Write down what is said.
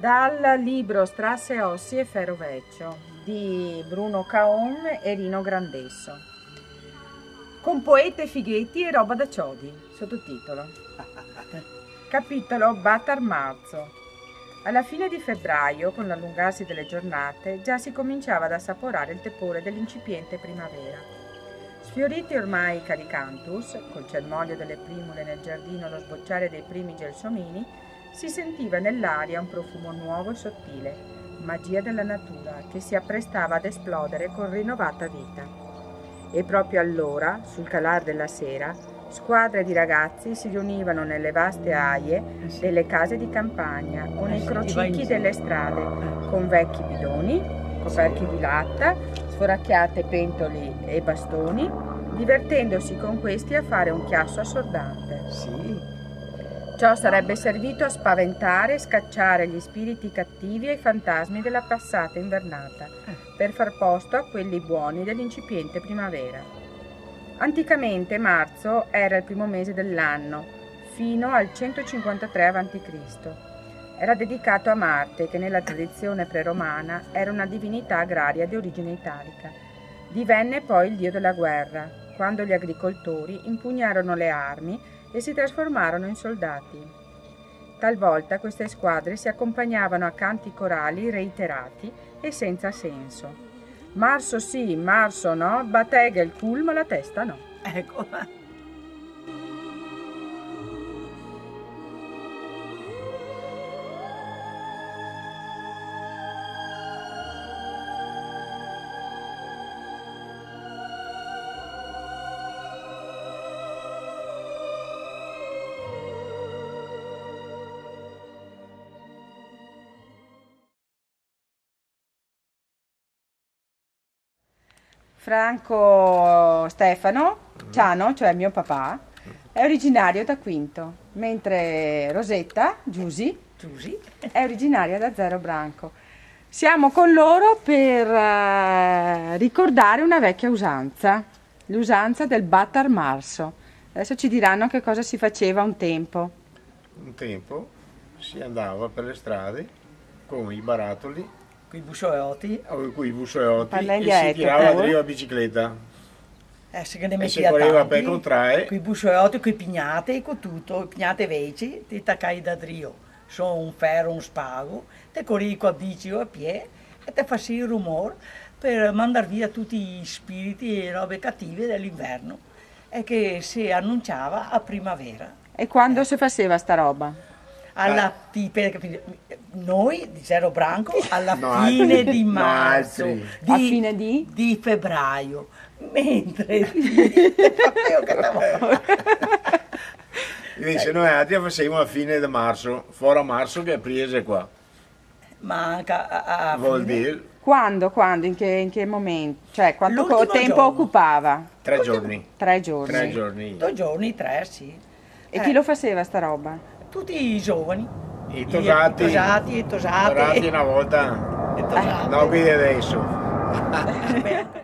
Dal libro Strasse, ossi e ferro vecchio di Bruno Caon e Rino Grandesso. Con poete, fighetti e roba da ciodi. Sottotitolo. Capitolo Battar Marzo. Alla fine di febbraio, con l'allungarsi delle giornate, già si cominciava ad assaporare il tepore dell'incipiente primavera. Sfioriti ormai i caricanthus, col cermoglio delle primule nel giardino, lo sbocciare dei primi gelsomini, si sentiva nell'aria un profumo nuovo e sottile, magia della natura che si apprestava ad esplodere con rinnovata vita. E proprio allora, sul calar della sera, squadre di ragazzi si riunivano nelle vaste aie delle case di campagna o nei crocicchi delle strade, con vecchi bidoni, coperchi di latta, sforacchiate pentoli e bastoni, divertendosi con questi a fare un chiasso assordante. Sì. Ciò sarebbe servito a spaventare e scacciare gli spiriti cattivi e i fantasmi della passata invernata, per far posto a quelli buoni dell'incipiente primavera. Anticamente marzo era il primo mese dell'anno, fino al 153 a.C. Era dedicato a Marte, che nella tradizione preromana era una divinità agraria di origine italica. Divenne poi il dio della guerra, quando gli agricoltori impugnarono le armi e si trasformarono in soldati. Talvolta queste squadre si accompagnavano a canti corali reiterati e senza senso. Marzo sì, marzo no, battega il cul ma la testa no. Ecco. Franco Stefano Ciano, cioè mio papà, è originario da Quinto, mentre Rosetta Giusi è originaria da Zero Branco. Siamo con loro per ricordare una vecchia usanza, l'usanza del battar marzo. Adesso ci diranno che cosa si faceva un tempo. Un tempo si andava per le strade con i barattoli, Con i bussoiotti. con i bussoiotti Parla in e dialetto, si tirava pure. dritto a bicicletta. Se che ne E metti si da correva tanti, per contrae. con i bussoiotti, con i pignate, con tutto, pignate veci, ti taccai da drio, sono un ferro, un spago, te corri con a bici o a piedi e te fassi il rumore per mandare via tutti gli spiriti e robe cattive dell'inverno e che si annunciava a primavera. E quando si faceva sta roba? Noi di Zero Branco alla No, fine altri. di No, marzo, altri. A fine di? di febbraio, mentre Invece noi altri facevamo a fine di marzo, fuori a marzo che è prese qua. manca a Vuol fine. dire Quando? In che momento? Cioè, quanto L'ultimo tempo giorno. occupava? 3 giorni. 3 giorni. 3 giorni. 2 giorni, 3, sì. E chi lo faceva sta roba? Tutti i giovani. I tosati. I tosati. Tosati una volta. I tosati. No, qui adesso. Aspetta.